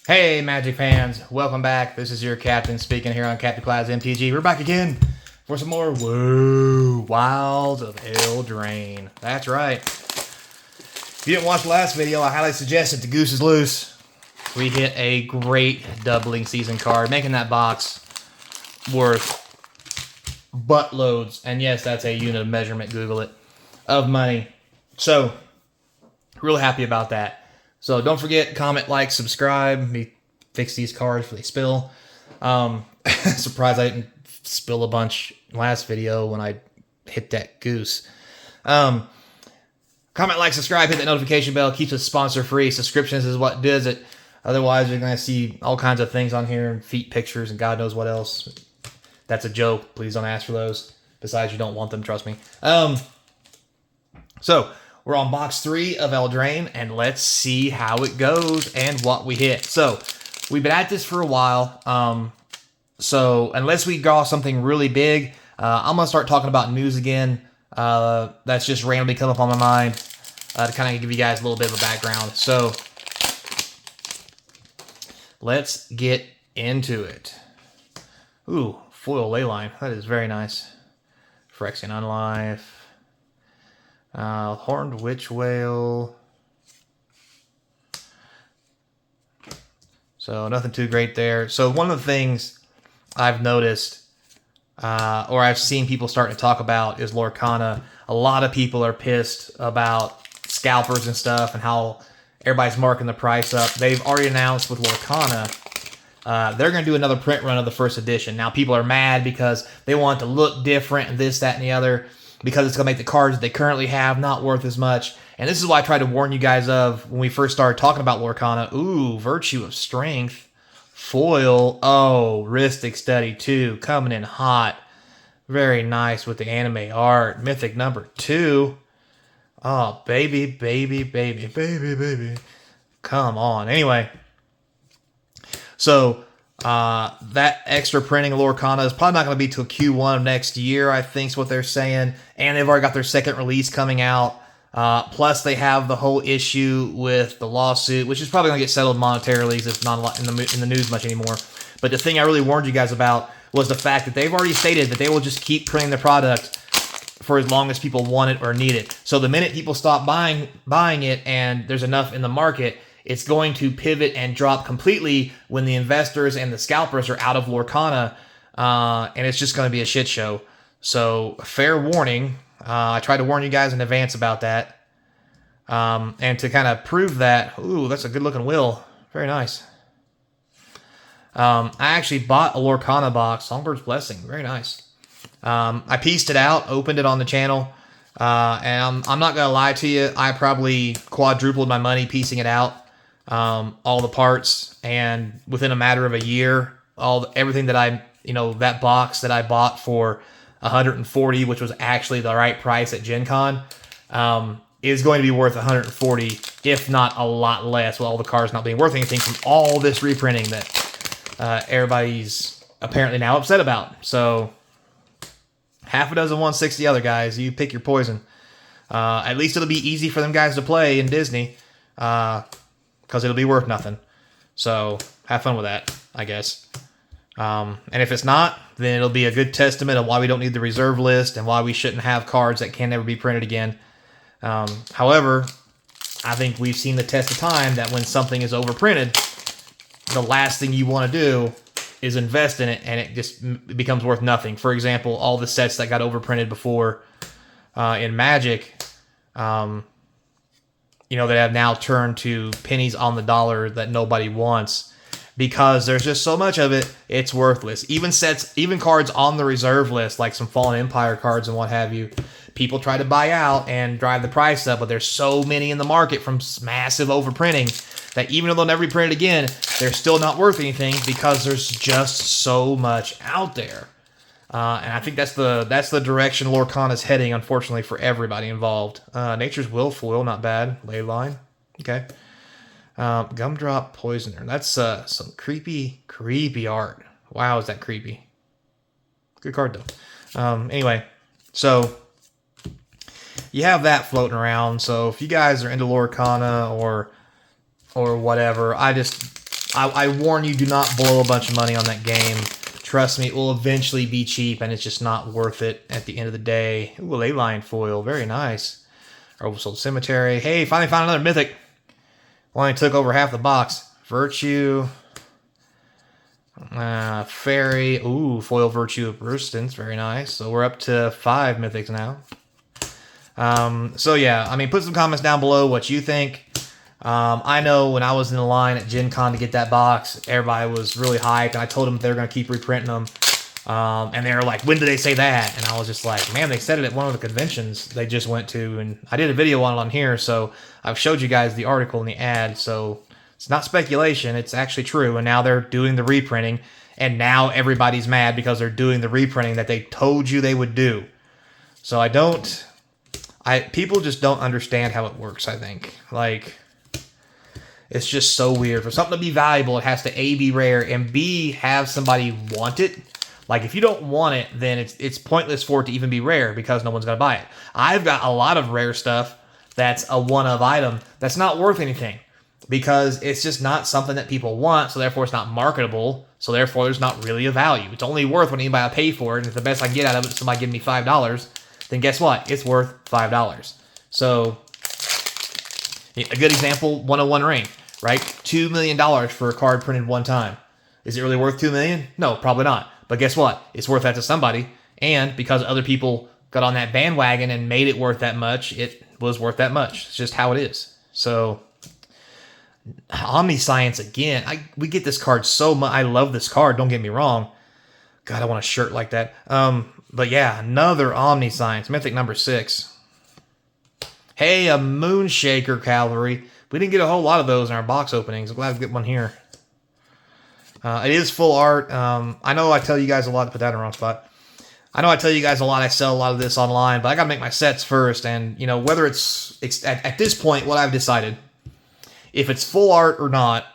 Hey, Magic fans, welcome back. This is your captain speaking here on Capnclydes MTG. We're back again for some more Wilds of Eldraine. That's right. If you didn't watch the last video, I highly suggest it. The goose is loose. We hit a great doubling season card, making that box worth buttloads. And yes, that's a unit of measurement, Google it, of money. So, real happy about that. So don't forget, comment, like, subscribe. Me fix these cards before they spill. Surprised I didn't spill a bunch last video when I hit that goose. Comment, like, subscribe, hit that notification bell. Keeps us sponsor free. Subscriptions is what does it. Otherwise, you're going to see all kinds of things on here, feet pictures, and God knows what else. That's a joke. Please don't ask for those. Besides, you don't want them, trust me. So, we're on box 3 of Eldraine, and let's see how it goes and what we hit. So, we've been at this for a while. So, unless we draw something really big, I'm going to start talking about news again. That's just randomly come up on my mind to kind of give you guys a little bit of a background. So, let's get into it. Ooh, foil leyline. That is very nice. Phyrexian Unlife. Horned Witch Whale. So nothing too great there. So one of the things I've noticed, or I've seen people starting to talk about, is Lorcana. A lot of people are pissed about scalpers and stuff and how everybody's marking the price up. They've already announced with Lorcana, they're going to do another print run of the first edition. Now people are mad because they want it to look different and this, that, and the other, because it's going to make the cards that they currently have not worth as much. And this is why I tried to warn you guys of when we first started talking about Lorcana. Ooh, Virtue of Strength. Foil. Oh, Rhystic Study 2. Coming in hot. Very nice with the anime art. Mythic number 2. Oh, baby, baby, baby, baby, baby. Come on. Anyway. So, that extra printing of Lorcana is probably not going to be till Q1 of next year, I think is what they're saying. And they've already got their second release coming out. Plus, they have the whole issue with the lawsuit, which is probably going to get settled monetarily because it's not a lot in the news much anymore. But the thing I really warned you guys about was the fact that they've already stated that they will just keep printing the product for as long as people want it or need it. So the minute people stop buying it and there's enough in the market, it's going to pivot and drop completely when the investors and the scalpers are out of Lorcana, and it's just going to be a shit show. So, fair warning. I tried to warn you guys in advance about that. And to kind of prove that, ooh, that's a good-looking will. Very nice. I actually bought a Lorcana box, Songbird's Blessing. Very nice. I pieced it out, opened it on the channel, and I'm not going to lie to you, I probably quadrupled my money piecing it out. All the parts, and within a matter of a year, everything that that box that I bought for $140, which was actually the right price at Gen Con, is going to be worth $140, if not a lot less, with all the cards not being worth anything from all this reprinting that everybody's apparently now upset about. So, half a dozen 160 other guys, you pick your poison. At least it'll be easy for them guys to play in Disney. Because it'll be worth nothing. So, have fun with that, I guess. And if it's not, then it'll be a good testament of why we don't need the reserve list and why we shouldn't have cards that can never be printed again. However, I think we've seen the test of time that when something is overprinted, the last thing you want to do is invest in it, and it just becomes worth nothing. For example, all the sets that got overprinted before in Magic, that have now turned to pennies on the dollar that nobody wants because there's just so much of it, it's worthless. Even cards on the reserve list, like some Fallen Empire cards and what have you, people try to buy out and drive the price up, but there's so many in the market from massive overprinting that even though they'll never be printed again, they're still not worth anything because there's just so much out there. And I think that's the direction Lorcana's heading, unfortunately, for everybody involved. Nature's Will foil, not bad. Leyline, okay. Gumdrop Poisoner. That's some creepy art. Wow, is that creepy. Good card, though. Anyway, so you have that floating around. So if you guys are into Lorcana or whatever, I just I warn you, do not blow a bunch of money on that game. Trust me, it will eventually be cheap, and it's just not worth it at the end of the day. Ooh, a ley line foil. Very nice. Oversold Cemetery. Hey, finally found another mythic. Only took over half the box. Virtue. Fairy. Ooh, foil Virtue of Resistance. Very nice. So we're up to 5 mythics now. So yeah, I mean, put some comments down below what you think. I know when I was in the line at Gen Con to get that box, everybody was really hyped, and I told them they were going to keep reprinting them. And they were like, when did they say that? And I was just like, man, they said it at one of the conventions they just went to, and I did a video on it on here, so I've showed you guys the article and the ad, so it's not speculation, it's actually true, and now they're doing the reprinting, and now everybody's mad because they're doing the reprinting that they told you they would do. So people just don't understand how it works, I think. Like, it's just so weird. For something to be valuable, it has to A, be rare, and B, have somebody want it. Like, if you don't want it, then it's pointless for it to even be rare because no one's going to buy it. I've got a lot of rare stuff that's a one-of item that's not worth anything because it's just not something that people want, so therefore it's not marketable, so therefore there's not really a value. It's only worth when anybody will pay for it, and if the best I can get out of it is somebody giving me $5, then guess what? It's worth $5. So, a good example, 101 Rain, right? $2 million for a card printed one time. Is it really worth $2 million? No, probably not. But guess what? It's worth that to somebody. And because other people got on that bandwagon and made it worth that much, it was worth that much. It's just how it is. So, Omniscience again. We get this card so much. I love this card, don't get me wrong. God, I want a shirt like that. But yeah, another Omniscience. Mythic number 6. Hey, a Moonshaker Cavalry. We didn't get a whole lot of those in our box openings. I'm glad to get one here. It is full art. I know I tell you guys a lot to put that in the wrong spot. I know I tell you guys a lot. I sell a lot of this online, but I got to make my sets first. And, you know, whether it's at this point, what I've decided, if it's full art or not,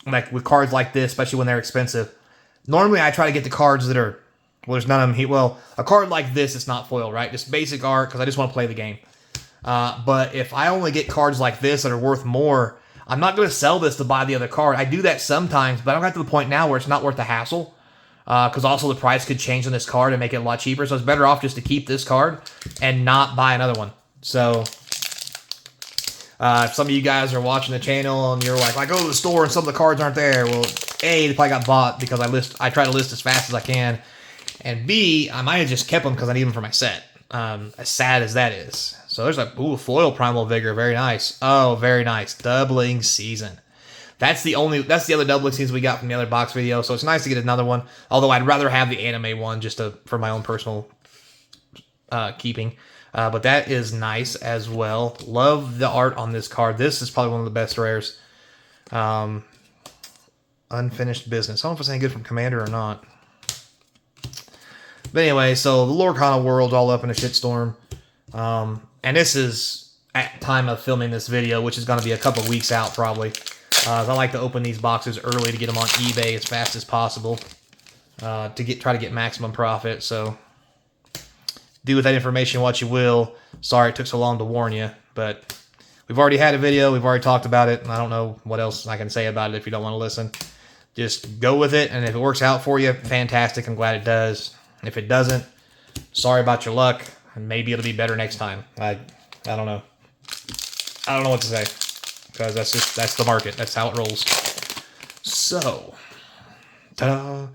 like with cards like this, especially when they're expensive, normally I try to get the cards that are, well, there's none of them here. Well, a card like this is not foil, right? Just basic art because I just want to play the game. But if I only get cards like this that are worth more, I'm not going to sell this to buy the other card. I do that sometimes, but I'm got to the point now where it's not worth the hassle. Because also the price could change on this card and make it a lot cheaper. So it's better off just to keep this card and not buy another one. So if some of you guys are watching the channel and you're like, I go to the store and some of the cards aren't there. Well, A, they probably got bought because I try to list as fast as I can. And B, I might have just kept them because I need them for my set. As sad as that is. So there's a foil Primal Vigor, very nice. Oh, very nice. Doubling Season. That's the other doubling season we got from the other box video. So it's nice to get another one. Although I'd rather have the anime one just for my own personal keeping. But that is nice as well. Love the art on this card. This is probably one of the best rares. Unfinished Business. I don't know if it's any good from Commander or not. But anyway, so the Lorcana world's all up in a shitstorm. And this is at time of filming this video, which is going to be a couple weeks out probably. I like to open these boxes early to get them on eBay as fast as possible. Try to get maximum profit. So do with that information what you will. Sorry it took so long to warn you, but we've already had a video. We've already talked about it, and I don't know what else I can say about it if you don't want to listen. Just go with it, and if it works out for you, fantastic. I'm glad it does. If it doesn't, sorry about your luck, and maybe it'll be better next time. I don't know. I don't know what to say, because that's the market. That's how it rolls. So, ta-da!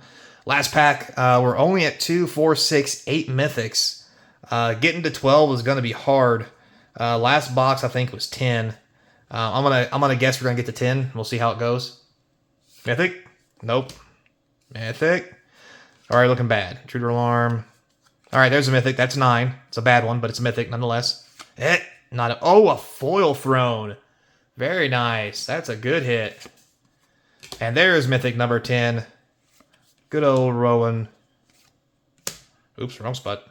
Last pack. We're only at 2, 4, 6, 8 mythics. Getting to 12 is going to be hard. Last box I think was 10. I'm gonna guess we're gonna get to 10. We'll see how it goes. Mythic? Nope. Mythic. All right, looking bad. Intruder Alarm. All right, there's a mythic. That's 9. It's a bad one, but it's a mythic nonetheless. A foil Throne. Very nice. That's a good hit. And there's mythic number 10. Good old Rowan. Oops, wrong spot.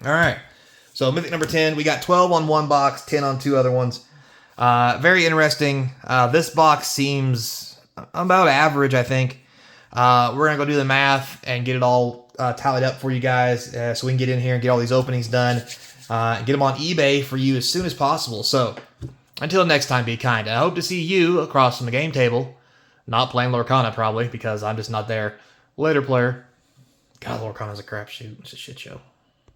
All right. So mythic number 10. We got 12 on one box, 10 on 2 other ones. Very interesting. This box seems about average, I think. We're going to go do the math and get it all tallied up for you guys so we can get in here and get all these openings done. Get them on eBay for you as soon as possible. So Until next time, be kind. And I hope to see you across from the game table. Not playing Lorcana, probably, because I'm just not there. Later, player. God, Lorcana's a crapshoot. It's a shit show.